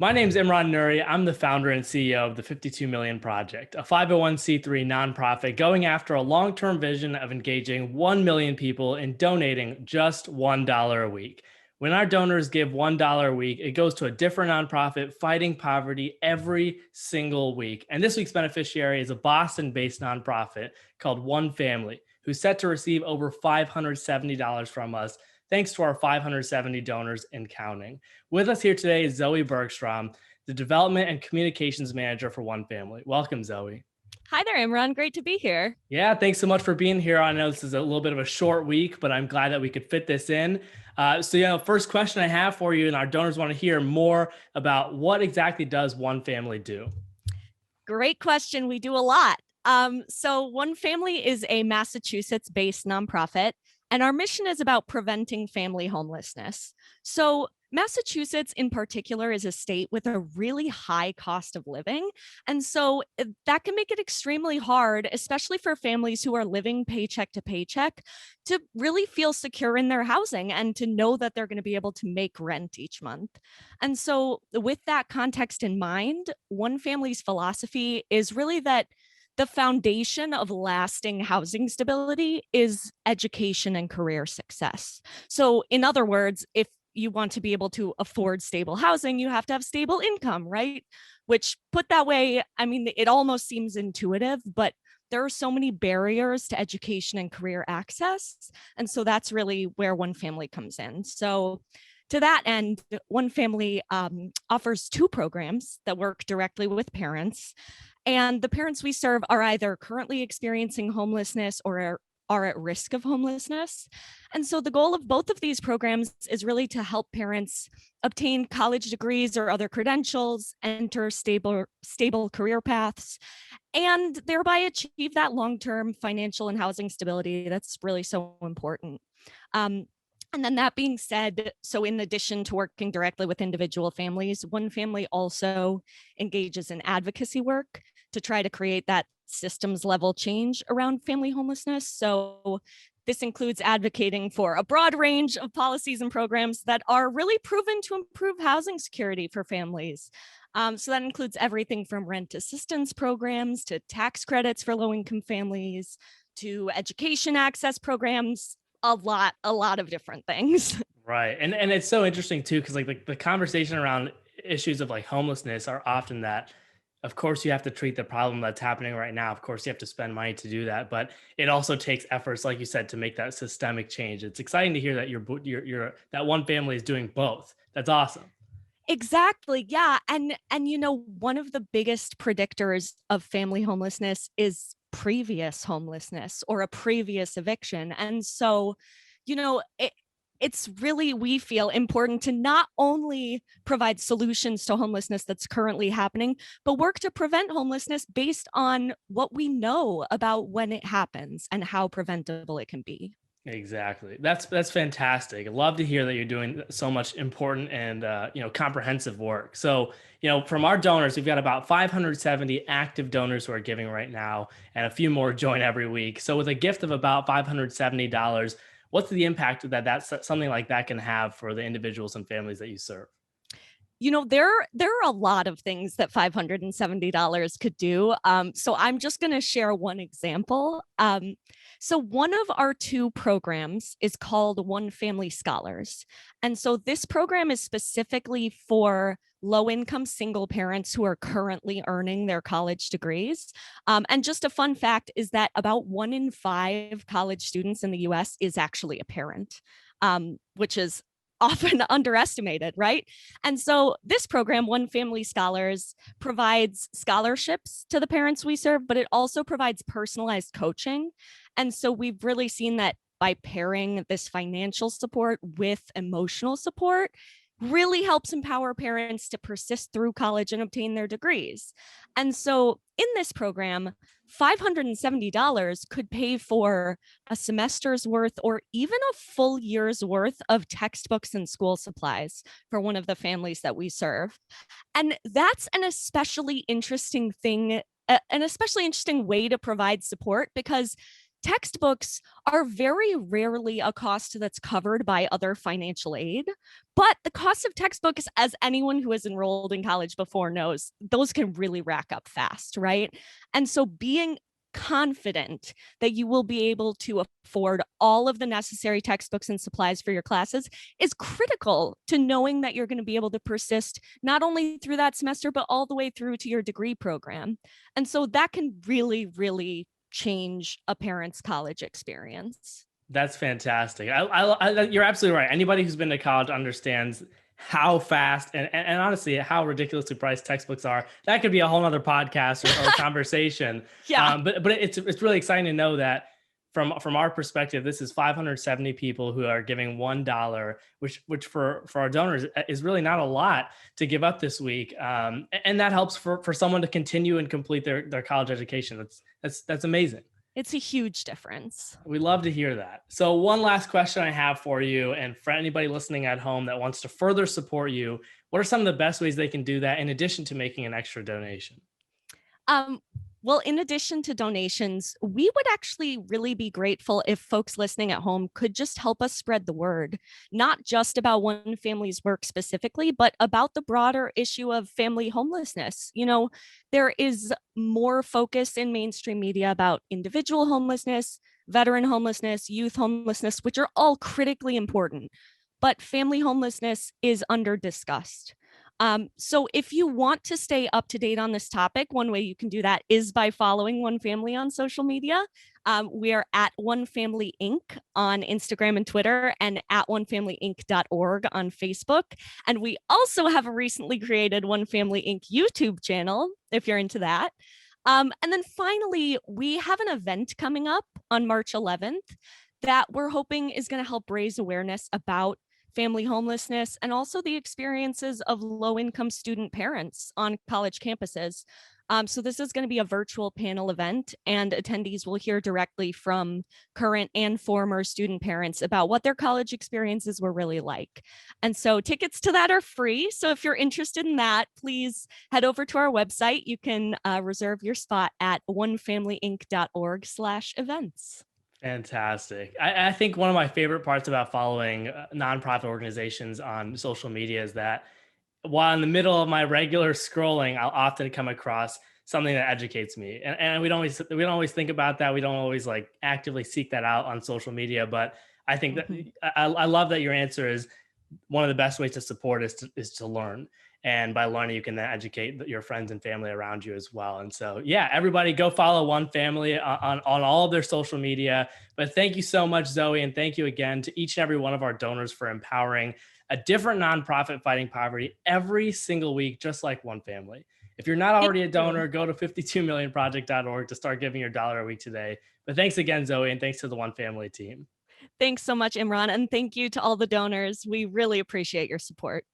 My name is Imran Nuri. I'm the founder and CEO of the 52 Million Project, a 501c3 nonprofit going after a long-term vision of engaging 1 million people in donating just $1 a week. When our donors give $1 a week, it goes to a different nonprofit fighting poverty every single week. And this week's beneficiary is a Boston-based nonprofit called One Family, who's set to receive over $570 from us, thanks to our 570 donors and counting. With us here today is Zoe Bergstrom, the Development and Communications Manager for One Family. Welcome, Zoe. Hi there, Imran. Great to be here. Yeah, thanks so much for being here. I know this is a little bit of a short week, but I'm glad that we could fit this in. First question I have for you, and our donors want to hear more about what exactly does One Family do? Great question. We do a lot. So One Family is a Massachusetts-based nonprofit, and our mission is about preventing family homelessness. So Massachusetts in particular is a state with a really high cost of living. And so that can make it extremely hard, especially for families who are living paycheck to paycheck, to really feel secure in their housing and to know that they're going to be able to make rent each month. And so with that context in mind, One Family's philosophy is really that the foundation of lasting housing stability is education and career success. So in other words, if you want to be able to afford stable housing, you have to have stable income, right? Which put that way, I mean, it almost seems intuitive, but there are so many barriers to education and career access. And so that's really where One Family comes in. So to that end, One Family offers two programs that work directly with parents. And the parents we serve are either currently experiencing homelessness or are at risk of homelessness. And so the goal of both of these programs is really to help parents obtain college degrees or other credentials, enter stable career paths, and thereby achieve that long-term financial and housing stability that's really so important. And then that being said, so in addition to working directly with individual families, One Family also engages in advocacy work to try to create that systems level change around family homelessness. So this includes advocating for a broad range of policies and programs that are really proven to improve housing security for families. So that includes everything from rent assistance programs to tax credits for low-income families to education access programs, a lot of different things. Right. And it's so interesting too, because like the conversation around issues of like homelessness are often that, of course, you have to treat the problem that's happening right now. Of course, you have to spend money to do that, but it also takes efforts, like you said, to make that systemic change. It's exciting to hear that that One Family is doing both. That's awesome. Exactly. Yeah. And you know, one of the biggest predictors of family homelessness is previous homelessness or a previous eviction. And so, you know, it's really, we feel, important to not only provide solutions to homelessness that's currently happening, but work to prevent homelessness based on what we know about when it happens and how preventable it can be. Exactly. That's fantastic. I love to hear that you're doing so much important and comprehensive work. So, from our donors, we've got about 570 active donors who are giving right now, and a few more join every week. So, with a gift of about $570, what's the impact that's something like that can have for the individuals and families that you serve? You know, there are a lot of things that $570 could do. So I'm just going to share one example. So one of our two programs is called One Family Scholars. And so this program is specifically for low-income single parents who are currently earning their college degrees. And just a fun fact is that about 1 in 5 college students in the US is actually a parent, which is often underestimated, right? And so this program, One Family Scholars, provides scholarships to the parents we serve, but it also provides personalized coaching. And so we've really seen that by pairing this financial support with emotional support, really helps empower parents to persist through college and obtain their degrees. And so in this program, $570 could pay for a semester's worth or even a full year's worth of textbooks and school supplies for one of the families that we serve. And that's an especially interesting thing, an especially interesting way to provide support, because Textbooks are very rarely a cost that's covered by other financial aid, but the cost of textbooks, as anyone who has enrolled in college before knows, those can really rack up fast, right? And so being confident that you will be able to afford all of the necessary textbooks and supplies for your classes is critical to knowing that you're going to be able to persist not only through that semester, but all the way through to your degree program. And so that can really, really change a parent's college experience. That's fantastic. You're absolutely right. Anybody who's been to college understands how fast and honestly how ridiculously priced textbooks are. That could be a whole nother podcast or conversation. Yeah. But it's really exciting to know that from our perspective, this is 570 people who are giving $1, which for our donors is really not a lot to give up this week. And that helps for someone to continue and complete their college education. That's amazing. It's a huge difference. We love to hear that. So one last question I have for you, and for anybody listening at home that wants to further support you, what are some of the best ways they can do that in addition to making an extra donation? Um, well, in addition to donations, we would actually really be grateful if folks listening at home could just help us spread the word, not just about one family's work specifically, but about the broader issue of family homelessness. You know, there is more focus in mainstream media about individual homelessness, veteran homelessness, youth homelessness, which are all critically important, but family homelessness is under discussed. So if you want to stay up to date on this topic, one way you can do that is by following One Family on social media. We are at One Family Inc. on Instagram and Twitter, and at onefamilyinc.org on Facebook. And we also have a recently created One Family Inc. YouTube channel, if you're into that. And then finally, we have an event coming up on March 11th that we're hoping is going to help raise awareness about family homelessness and also the experiences of low-income student parents on college campuses. So this is going to be a virtual panel event, and attendees will hear directly from current and former student parents about what their college experiences were really like. And so tickets to that are free. So if you're interested in that, please head over to our website. You can reserve your spot at onefamilyinc.org/events. Fantastic. I think one of my favorite parts about following nonprofit organizations on social media is that while in the middle of my regular scrolling, I'll often come across something that educates me. And we don't always think about that. We don't always like actively seek that out on social media. But I think that I love that your answer is one of the best ways to support is to learn. And by learning, you can then educate your friends and family around you as well. And so, yeah, everybody go follow One Family on all of their social media. But thank you so much, Zoe. And thank you again to each and every one of our donors for empowering a different nonprofit fighting poverty every single week, just like One Family. If you're not already a donor, go to 52millionproject.org to start giving your $1 a week today. But thanks again, Zoe, and thanks to the One Family team. Thanks so much, Imran. And thank you to all the donors. We really appreciate your support.